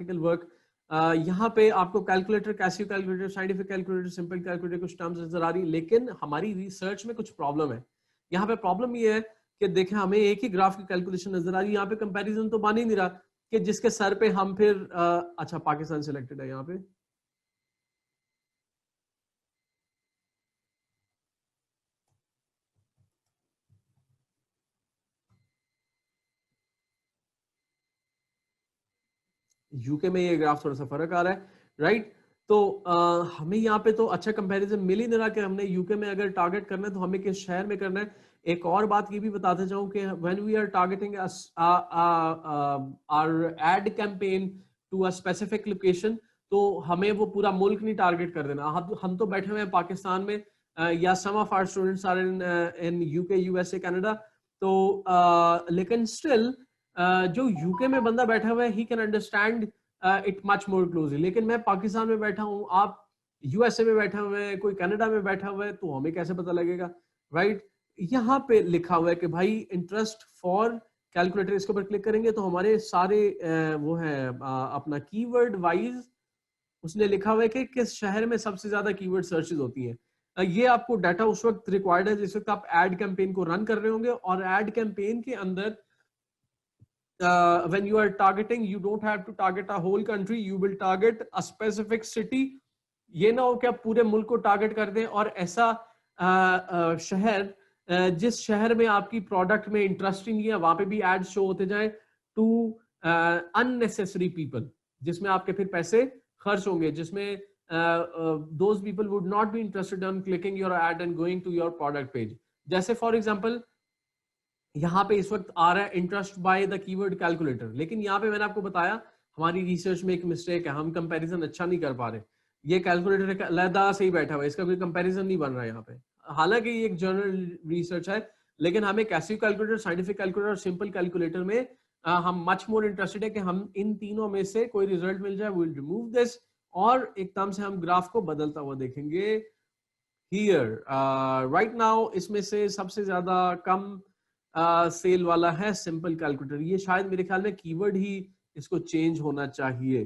Practical work. यहाँ पे आपको calculator, Casio calculator, scientific calculator, simple calculator कुछ टर्म्स नजर आ रही, लेकिन हमारी रिसर्च में कुछ प्रॉब्लम है। यहाँ पे प्रॉब्लम ये है कि देखें हमें एक ही ग्राफ की कैलकुलेशन नजर आ रही है, यहाँ पे कंपैरिजन तो बन ही नहीं रहा कि जिसके सर पे हम फिर अच्छा पाकिस्तान सिलेक्टेड है यहाँ पे, यूके में ये ग्राफ थोड़ा सा फर्क आ रहा है, राइट। तो हमें यहाँ पे तो अच्छा कंपैरिजन मिल ही नहीं रहा कि हमने यूके में अगर टारगेट करना है तो हमें किस शहर में करना है। एक और बात ये भी बताते जाऊं कि when we are targeting our ad campaign to a specific location, तो हमें वो पूरा मुल्क नहीं टारगेट कर देना। हम तो बैठे हुए हैं पाकिस्तान में, या some of our students are in UK, USA, Canada, तो लेकिन स्टिल जो यूके में बंदा बैठा हुआ है he can understand it much more closely. लेकिन मैं पाकिस्तान में बैठा हूँ, आप यूएसए में बैठा हुआ है, कोई कनाडा में बैठा हुआ है, तो हमें कैसे पता लगेगा, राइट। यहाँ पे लिखा हुआ है कि भाई इंटरेस्ट फॉर कैलकुलेटर, इसके ऊपर क्लिक करेंगे तो हमारे सारे वो है अपना कीवर्ड वाइज उसने लिखा हुआ है कि किस शहर में सबसे ज्यादा कीवर्ड सर्चेज होती हैं। ये आपको डाटा उस वक्त रिक्वायर्ड है जिस वक्त आप एड कैंपेन को रन कर रहे होंगे, और एड कैंपेन के अंदर when you are targeting, you don't have to target a whole country, you will target a specific city। ये ना हो कि आप पूरे मुल्क को टारगेट कर दें और ऐसा शहर जिस शहर में आपकी प्रोडक्ट में इंटरेस्ट ही नहीं है वहां पे भी एड शो होते जाएं टू अननेसेसरी पीपल, जिसमें आपके फिर पैसे खर्च होंगे, जिसमें those people would not be interested in clicking your ad and going to your product page. जैसे फॉर एग्जांपल यहाँ पे इस वक्त आ रहा है interest by the keyword calculator, लेकिन यहाँ पे मैंने आपको बताया हमारी रिसर्च में एक मिस्टेक है, हम कंपैरिजन अच्छा नहीं कर पा रहे। ये कैलकुलेटर अलहदा से ही बैठा हुआ है, इसका कोई कंपैरिजन नहीं बन रहा है यहाँ पे। हालांकि ये एक जर्नल रिसर्च है, लेकिन हमें कैसियो कैलकुलेटर, साइंटिफिक कैलकुलेटर और सिंपल कैलकुलेटर में हम मच मोर इंटरेस्टेड है कि हम इन तीनों में से कोई रिजल्ट मिल जाए, विल रिमूव दिस, और एकदम से हम ग्राफ को बदलता हुआ देखेंगे हियर। राइट नाउ इसमें से सबसे ज्यादा कम सेल वाला है सिंपल कैलकुलेटर। ये शायद मेरे ख्याल में कीवर्ड ही इसको चेंज होना चाहिए।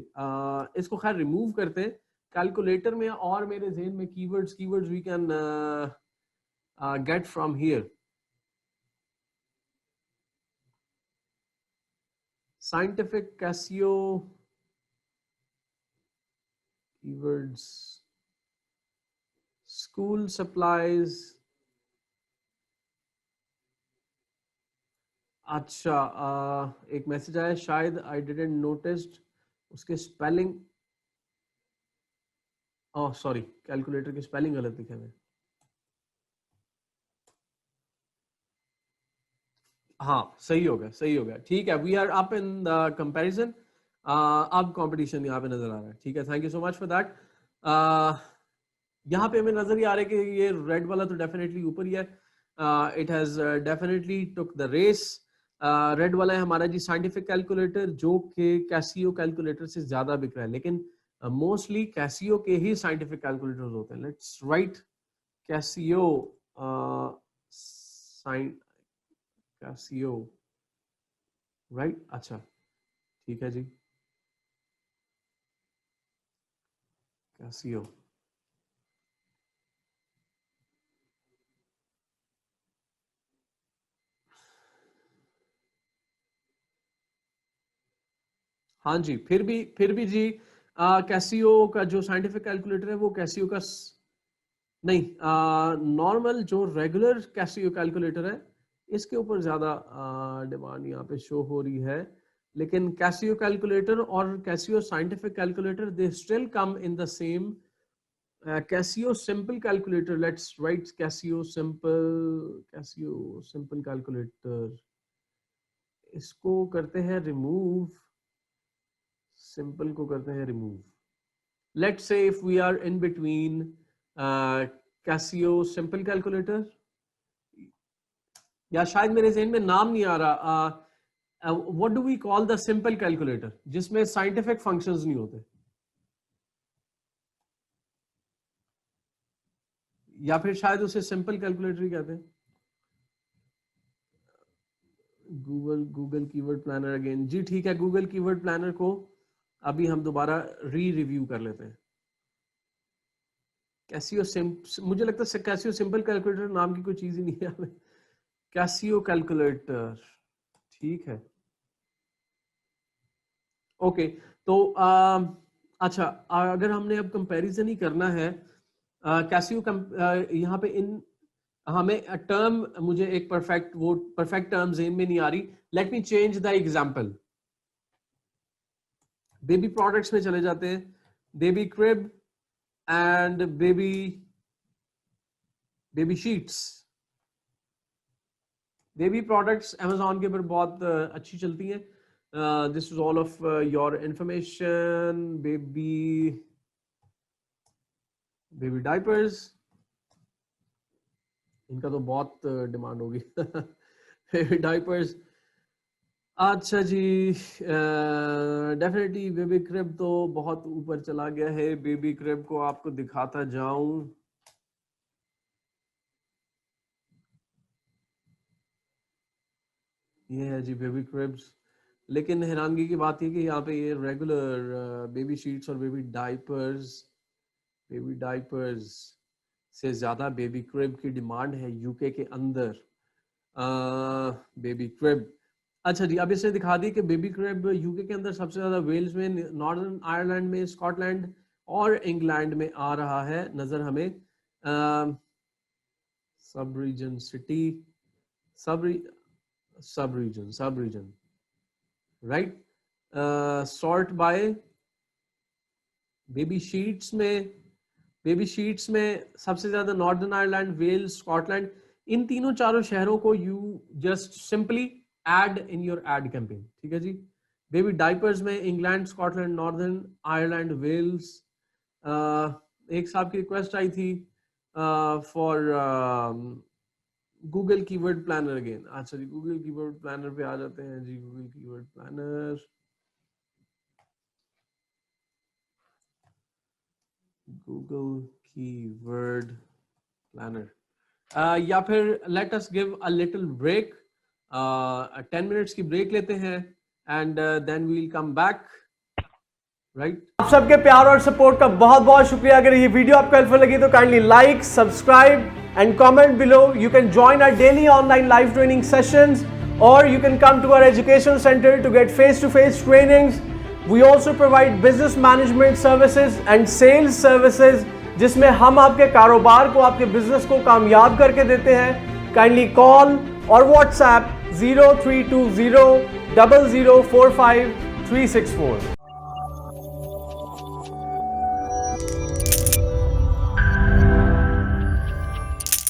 इसको खैर रिमूव करते हैं कैलकुलेटर में, और मेरे जहन में keywords we can get from here. Scientific Casio keywords, school supplies. अच्छा एक मैसेज आया, शायद आई डिडंट नोटिस्ड उसके स्पेलिंग, ओह सॉरी कैलकुलेटर की स्पेलिंग गलत लिखे हैं। हाँ सही हो गया, सही हो गया, ठीक है। We are up in the comparison, अब कंपटीशन यहाँ पे नजर आ रहा है, ठीक है। Thank you so much for that. यहाँ पे हमें नजर ही आ रहा है कि ये रेड वाला तो डेफिनेटली ऊपर ही है, it has definitely took the race. Red वाला है हमारा जी साइंटिफिक कैलकुलेटर, जो कि कैसियो कैलकुलेटर से ज्यादा बिक रहा है, लेकिन मोस्टली कैसियो के ही साइंटिफिक कैलकुलेटर्स होते हैं। Let's write Casio, Casio, right, अच्छा ठीक है जी, कैसियो। हाँ जी, फिर भी जी कैसियो का जो साइंटिफिक कैलकुलेटर है वो कैसियो का नहीं, नॉर्मल जो रेगुलर कैसियो कैलकुलेटर है इसके ऊपर ज्यादा डिमांड यहाँ पे शो हो रही है। लेकिन कैसियो कैलकुलेटर और Casio scientific calculator they still come in the same. Casio simple calculator, let's write Casio simple calculator, इसको करते हैं रिमूव, सिंपल को करते हैं remove. Let's say if we are in between Casio simple calculator, या शायद मेरे जहन में नाम नहीं आ रहा, what do we call the simple calculator जिसमें साइंटिफिक फंक्शंस नहीं होते, या फिर शायद उसे सिंपल कैलकुलेटर ही कहते हैं। गूगल कीवर्ड प्लानर अगेन जी, ठीक है, गूगल कीवर्ड प्लानर को अभी हम दोबारा रिव्यू कर लेते हैं। कैसियो मुझे लगता है कैसियो सिंपल कैलकुलेटर नाम की कोई चीज ही नहीं है हमें। कैसियो कैलकुलेटर, ठीक है, ओके। तो अच्छा, अगर हमने अब कंपैरिजन ही करना है कैसियो यहाँ पे इन हमें टर्म, मुझे एक परफेक्ट टर्म ज़हन में नहीं आ रही। Let me change the example. Baby products में चले जाते हैं, baby crib and baby sheets. Baby products Amazon के ऊपर बहुत अच्छी चलती हैं। This is all of your information. Baby diapers, इनका तो बहुत डिमांड होगी। बेबी डायपर्स, अच्छा जी, डेफिनेटली बेबी क्रिब तो बहुत ऊपर चला गया है। बेबी क्रिब को आपको दिखाता जाऊं, ये है जी बेबी क्रिब्स। लेकिन हैरानगी की बात है कि यहाँ पे ये रेगुलर बेबी शीट्स और बेबी डायपर्स से ज्यादा बेबी क्रिब की डिमांड है यूके के अंदर। बेबी क्रिब, अच्छा जी, अब इसने दिखा दी कि बेबी क्रिब यूके के अंदर सबसे ज्यादा वेल्स में, नॉर्दर्न आयरलैंड में, स्कॉटलैंड और इंग्लैंड में आ रहा है नजर हमें। Sub region city, sub region right. Sort by baby sheets में सबसे ज्यादा नॉर्दर्न आयरलैंड, वेल्स, स्कॉटलैंड, इन तीनों चारों शहरों को you just simply add in your ad campaign, ठीक है जी। बेबी डायपर्स में England, Scotland, Northern Ireland, Wales. एक साहब की रिक्वेस्ट आई थी for Google keyword planner again. अच्छा जी, गूगल कीवर्ड प्लानर पे आ जाते हैं जी। Google keyword planner, Google keyword planner, या फिर let us give a little break, 10 minutes की ब्रेक लेते हैं and then we will come back, right. आप सबके प्यार और सपोर्ट का बहुत बहुत शुक्रिया। अगर ये वीडियो आपको हेल्पफुल लगी तो kindly like, subscribe and comment below. You can join our daily online live training sessions, or you can come to our education center to get face-to-face trainings. We also provide business management services and sales services, जिसमें हम आपके कारोबार को, आपके business को कामयाब करके देते हैं। काइंडली कॉल और व्हाट्सएप 0320 0045 364।